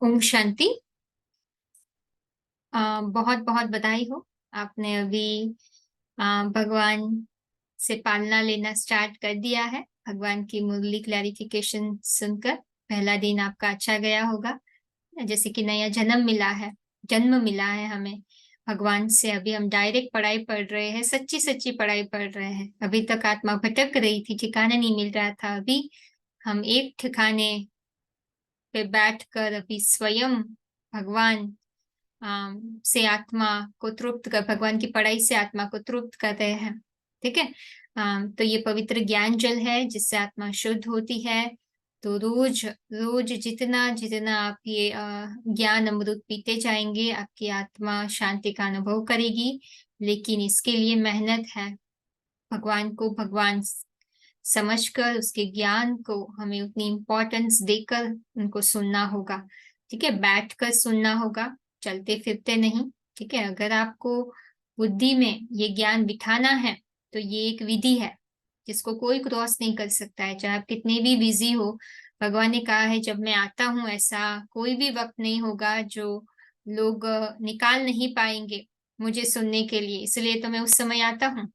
ओम शांति। बहुत बहुत बधाई हो। आपने अभी भगवान से पालना लेना स्टार्ट कर दिया है। भगवान की मुरली क्लैरिफिकेशन सुनकर पहला दिन आपका अच्छा गया होगा। जैसे कि नया जन्म मिला है हमें भगवान से। अभी हम डायरेक्ट पढ़ाई पढ़ रहे हैं, सच्ची सच्ची पढ़ाई पढ़ रहे हैं। अभी तक आत्मा भटक रही थी, ठिकाना नहीं मिल रहा था। अभी हम एक ठिकाने पे बैठकर अभी स्वयं भगवान से आत्मा को तृप्त कर भगवान की पढ़ाई से आत्मा को तृप्त कर रहे हैं। ठीक है। तो ये पवित्र ज्ञान जल है जिससे आत्मा शुद्ध होती है। तो रोज रोज जितना जितना आप ये ज्ञान अमृत पीते जाएंगे, आपकी आत्मा शांति का अनुभव करेगी। लेकिन इसके लिए मेहनत है। भगवान को भगवान समझकर उसके ज्ञान को हमें उतनी इम्पोर्टेंस देकर उनको सुनना होगा। ठीक है, बैठकर सुनना होगा, चलते फिरते नहीं। ठीक है, अगर आपको बुद्धि में ये ज्ञान बिठाना है तो ये एक विधि है जिसको कोई क्रॉस नहीं कर सकता है, चाहे आप कितने भी बिजी हो। भगवान ने कहा है जब मैं आता हूँ ऐसा कोई भी वक्त नहीं होगा जो लोग निकाल नहीं पाएंगे मुझे सुनने के लिए, इसलिए तो मैं उस समय आता हूँ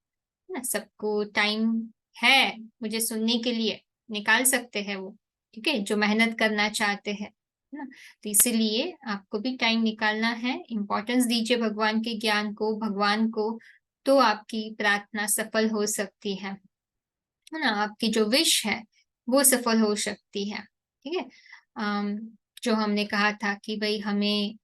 ना। सबको टाइम है मुझे सुनने के लिए, निकाल सकते हैं वो। ठीक है, जो मेहनत करना चाहते हैं ना। तो इसीलिए आपको भी टाइम निकालना है, इम्पोर्टेंस दीजिए भगवान के ज्ञान को, भगवान को। तो आपकी प्रार्थना सफल हो सकती है ना। आपकी जो विश है वो सफल हो सकती है। ठीक है। अम, जो हमने कहा था कि भाई हमें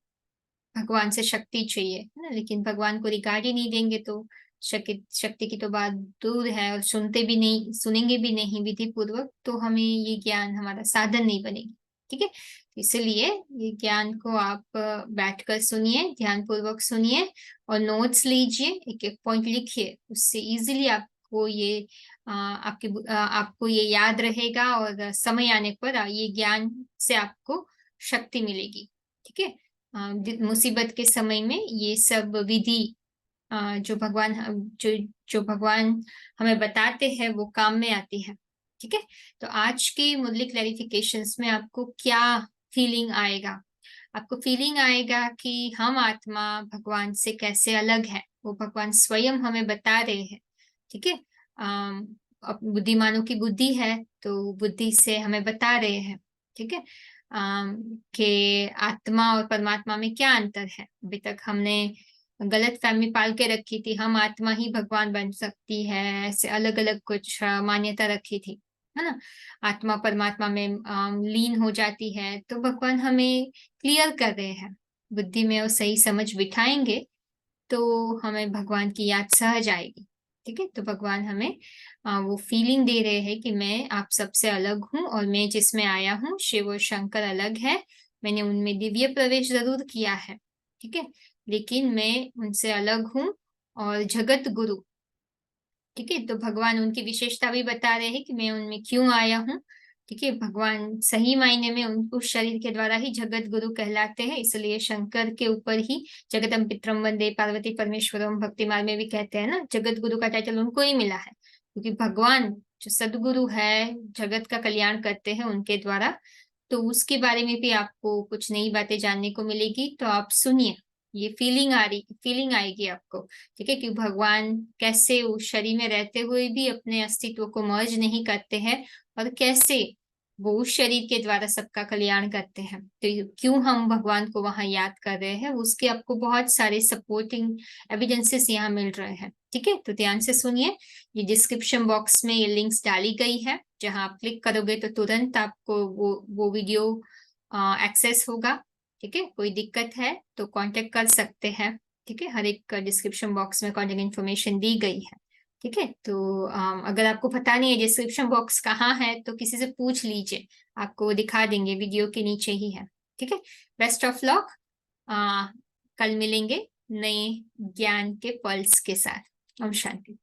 भगवान से शक्ति चाहिए है ना, लेकिन भगवान को रिगार्ड ही नहीं देंगे तो शक्ति शक्ति की तो बात दूर है, और सुनते भी नहीं, सुनेंगे भी नहीं विधि पूर्वक, तो हमें ये ज्ञान हमारा साधन नहीं बनेगी। ठीक है, इसलिए ये ज्ञान को आप बैठकर सुनिए, ध्यान पूर्वक सुनिए, और नोट्स लीजिए, एक एक पॉइंट लिखिए। उससे इजीली आपको ये आपको ये याद रहेगा, और समय आने पर ये ज्ञान से आपको शक्ति मिलेगी। ठीक है। मुसीबत के समय में ये सब विधि जो भगवान जो जो भगवान हमें बताते हैं वो काम में आती है। ठीक है। तो आज के मुरली क्लैरिफिकेशंस में आपको क्या फीलिंग आएगा? आपको फीलिंग आएगा कि हम आत्मा भगवान से कैसे अलग है, वो भगवान स्वयं हमें बता रहे हैं। ठीक है। अब बुद्धिमानों की बुद्धि है तो बुद्धि से हमें बता रहे हैं। ठीक है। कि आत्मा और परमात्मा में क्या अंतर है। अभी तक हमने गलत फहमी पाल के रखी थी, हम आत्मा ही भगवान बन सकती है, ऐसे अलग अलग कुछ मान्यता रखी थी, है ना। आत्मा परमात्मा में लीन हो जाती है, तो भगवान हमें क्लियर कर रहे हैं। बुद्धि में वो सही समझ बिठाएंगे तो हमें भगवान की याद सहज आएगी। ठीक है, तो भगवान हमें वो फीलिंग दे रहे हैं कि मैं आप सबसे अलग हूँ, और मैं जिसमें आया हूँ शिव और शंकर अलग है। मैंने उनमें दिव्य प्रवेश जरूर किया है। ठीक है, लेकिन मैं उनसे अलग हूँ, और जगत गुरु। ठीक है, तो भगवान उनकी विशेषता भी बता रहे हैं कि मैं उनमें क्यों आया हूँ। ठीक है, भगवान सही मायने में उस शरीर के द्वारा ही जगत गुरु कहलाते हैं, इसलिए शंकर के ऊपर ही जगदम पितरम वंदे पार्वती परमेश्वरम भक्ति मार्ग में भी कहते हैं ना, जगत गुरु का टाइटल उनको ही मिला है, क्योंकि भगवान जो सदगुरु है, जगत का कल्याण करते हैं उनके द्वारा। तो उसके बारे में भी आपको कुछ नई बातें जानने को मिलेगी, तो आप सुनिए। ये फीलिंग आएगी आपको। ठीक है, कि भगवान कैसे उस शरीर में रहते हुए भी अपने अस्तित्व को मर्ज नहीं करते हैं, और कैसे वो उस शरीर के द्वारा सबका कल्याण करते हैं। तो क्यों हम भगवान को वहां याद कर रहे हैं, उसके आपको बहुत सारे सपोर्टिंग एविडेंसेस यहाँ मिल रहे हैं। ठीक है, तो ध्यान से सुनिए। ये डिस्क्रिप्शन बॉक्स में ये लिंक्स डाली गई है, जहां आप क्लिक करोगे तो तुरंत आपको वो वीडियो एक्सेस होगा। ठीक है, कोई दिक्कत है तो कांटेक्ट कर सकते हैं। ठीक है, हर एक डिस्क्रिप्शन बॉक्स में कांटेक्ट इन्फॉर्मेशन दी गई है। ठीक है, तो अगर आपको पता नहीं है डिस्क्रिप्शन बॉक्स कहाँ है तो किसी से पूछ लीजिए, आपको वो दिखा देंगे, वीडियो के नीचे ही है। ठीक है, बेस्ट ऑफ लक। कल मिलेंगे नए ज्ञान के पल्स के साथ। ओम शांति।